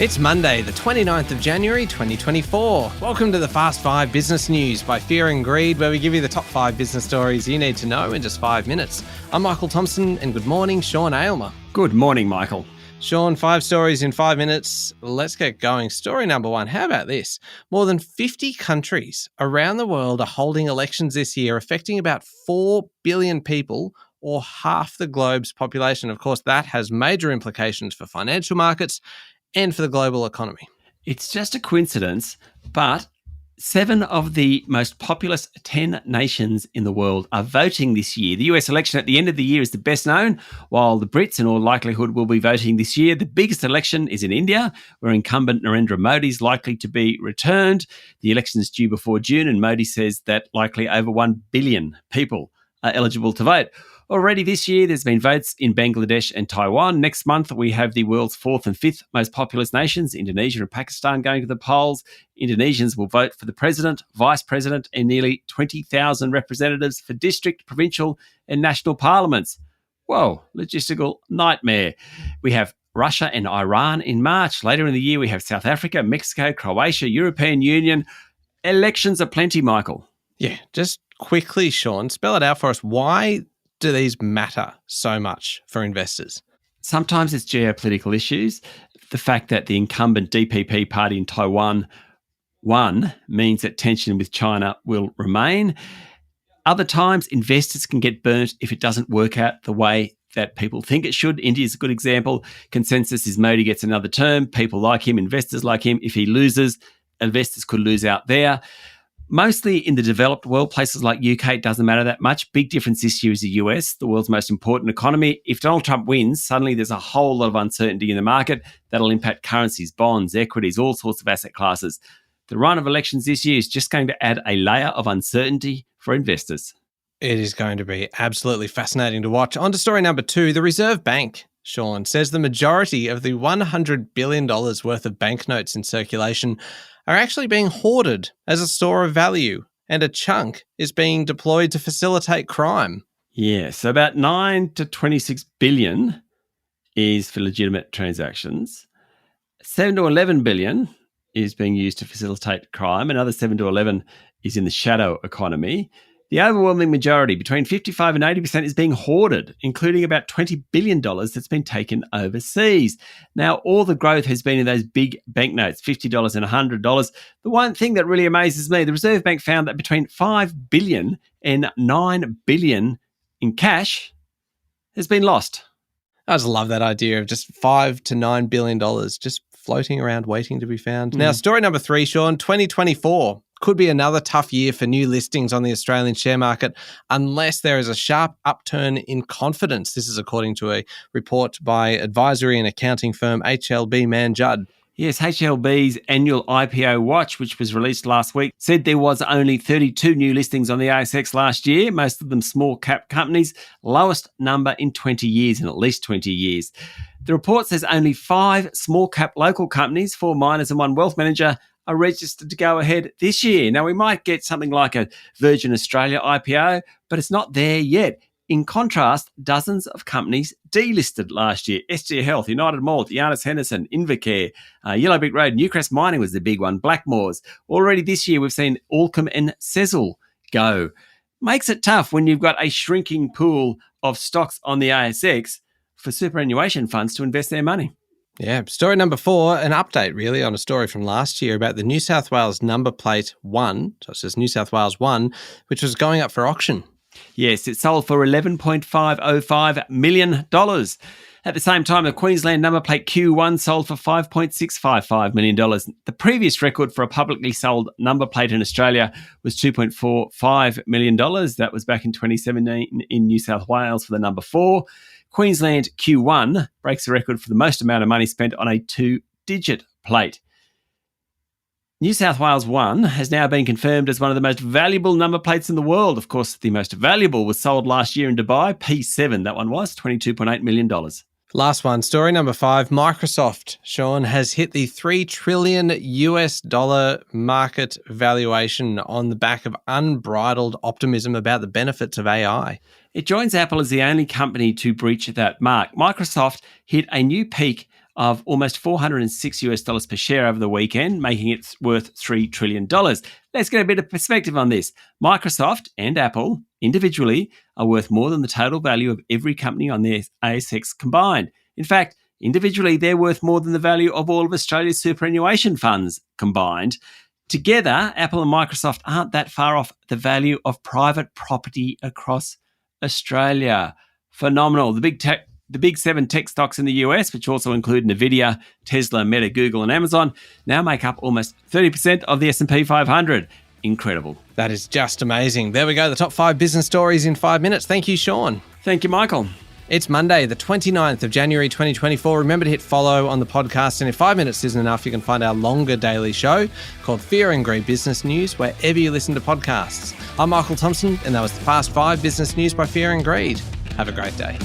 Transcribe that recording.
It's Monday, the 29th of January, 2024. Welcome to the Fast 5 Business News by Fear and Greed, where we give you the top 5 business stories you need to know in just 5 minutes. I'm Michael Thompson, and good morning, Sean Aylmer. Good morning, Michael. Sean, 5 stories in 5 minutes. Let's get going. Story number 1. How about this? More than 50 countries around the world are holding elections this year, affecting about 4 billion people, or half the globe's population. Of course, that has major implications for financial markets and for the global economy. It's just a coincidence, but 7 of the most populous 10 nations in the world are voting this year. The US election at the end of the year is the best known, while the Brits in all likelihood will be voting this year. The biggest election is in India, where incumbent Narendra Modi is likely to be returned. The election is due before June, and Modi says that likely over 1 billion people are eligible to vote. Already this year, there's been votes in Bangladesh and Taiwan. Next month, we have the world's 4th and 5th most populous nations, Indonesia and Pakistan, going to the polls. Indonesians will vote for the president, vice president, and nearly 20,000 representatives for district, provincial, and national parliaments. Whoa, logistical nightmare. We have Russia and Iran in March. Later in the year, we have South Africa, Mexico, Croatia, European Union. Elections are plenty, Michael. Yeah, just quickly, Sean, spell it out for us. Why do these matter so much for investors? Sometimes it's geopolitical issues. The fact that the incumbent DPP party in Taiwan won means that tension with China will remain. Other times, investors can get burnt if it doesn't work out the way that people think it should. India is a good example. Consensus is Modi gets another term. People like him, investors like him. If he loses, investors could lose out there. Mostly in the developed world, places like UK, it doesn't matter that much. Big difference this year is the US, the world's most important economy. If Donald Trump wins, suddenly there's a whole lot of uncertainty in the market that'll impact currencies, bonds, equities, all sorts of asset classes. The run of elections this year is just going to add a layer of uncertainty for investors. It is going to be absolutely fascinating to watch. On to story number 2. The Reserve Bank, Sean, says the majority of the $100 billion worth of banknotes in circulation are actually being hoarded as a store of value, and a chunk is being deployed to facilitate crime. Yeah, so about 9 to 26 billion is for legitimate transactions. 7 to 11 billion is being used to facilitate crime. Another 7 to 11 is in the shadow economy. The overwhelming majority, between 55 and 80%, is being hoarded, including about $20 billion that's been taken overseas. Now, all the growth has been in those big banknotes, $50 and $100. The one thing that really amazes me, the Reserve Bank found that between $5 billion and $9 billion in cash has been lost. I just love that idea of just $5 to $9 billion just floating around waiting to be found. Now, story number 3, Sean, 2024. Could be another tough year for new listings on the Australian share market unless there is a sharp upturn in confidence. This is according to a report by advisory and accounting firm HLB Mann Judd. Yes, HLB's annual IPO watch, which was released last week, said there was only 32 new listings on the ASX last year, most of them small cap companies, lowest number in 20 years, in at least 20 years. The report says only 5 small cap local companies, 4 miners and 1 wealth manager, are registered to go ahead this year. Now, we might get something like a Virgin Australia IPO, but it's not there yet. In contrast, dozens of companies delisted last year. SG Health, United Malt, Janus Henderson, Invacare, Yellow Brick Road, Newcrest Mining was the big one, Blackmores. Already this year, we've seen Allcom and Sezzle go. Makes it tough when you've got a shrinking pool of stocks on the ASX for superannuation funds to invest their money. Yeah, story number 4, an update really on a story from last year about the New South Wales numberplate 1, so it says New South Wales 1, which was going up for auction. Yes, it sold for $11.505 million. At the same time, the Queensland numberplate Q1 sold for $5.655 million. The previous record for a publicly sold numberplate in Australia was $2.45 million. That was back in 2017 in New South Wales for the number 4. Queensland Q1 breaks the record for the most amount of money spent on a 2-digit plate. New South Wales 1 has now been confirmed as one of the most valuable number plates in the world. Of course, the most valuable was sold last year in Dubai, P7, that one was, $22.8 million. Last one, story number 5. Microsoft, Sean, has hit the $3 trillion market valuation on the back of unbridled optimism about the benefits of AI. It joins Apple as the only company to breach that mark. Microsoft hit a new peak of almost $406 per share over the weekend, making it worth $3 trillion. Let's get a bit of perspective on this. Microsoft and Apple individually are worth more than the total value of every company on the ASX combined. In fact, individually, they're worth more than the value of all of Australia's superannuation funds combined. Together, Apple and Microsoft aren't that far off the value of private property across Australia. Phenomenal. The big 7 tech stocks in the US, which also include Nvidia, Tesla, Meta, Google, and Amazon, now make up almost 30% of the S&P 500. Incredible. That is just amazing. There we go. The top 5 business stories in 5 minutes. Thank you, Sean. Thank you, Michael. It's Monday, the 29th of January 2024. Remember to hit follow on the podcast. And if 5 minutes isn't enough, you can find our longer daily show called Fear and Greed Business News wherever you listen to podcasts. I'm Michael Thompson, and that was the Fast 5 Business News by Fear and Greed. Have a great day.